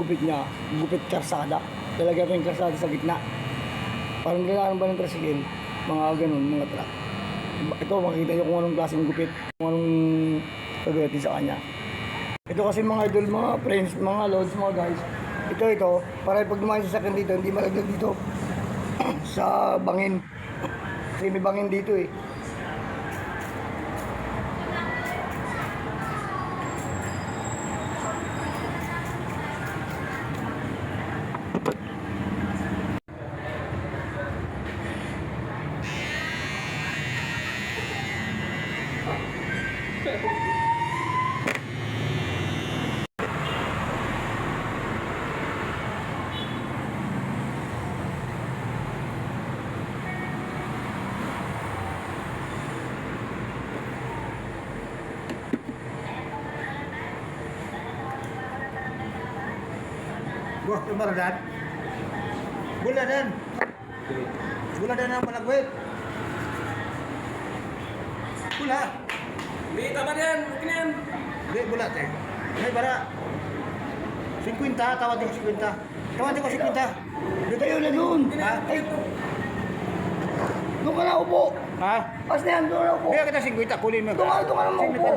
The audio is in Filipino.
gupit niya, gupit karsada. Lalagyan ko yung karsada sa gitna. Parang gano'n ba ng tricycle? Mga ganun, mga truck. Ito, makikita nyo kung anong klaseng gupit, kung anong gagawin sa kanya. Ito kasi mga idol, mga friends, mga loads, mga guys. Ito, para pag dumaan sa sakyan dito, hindi malaglag dito sa bangin. Kasi may bangin dito eh. Buah kemaradan. Buladan. Buladan ang malagwit. Bula. Hindi, tama na yan. Okay na yan. Hindi, bula teh. May bara. 50, tawad ko 50. Tawad ko 50. Dito tayo na doon. Ha? Ay, doon ka na upo. Ha? Pas na yan, doon na upo. Kaya kita 50, kulin mo. Doon ka na upo.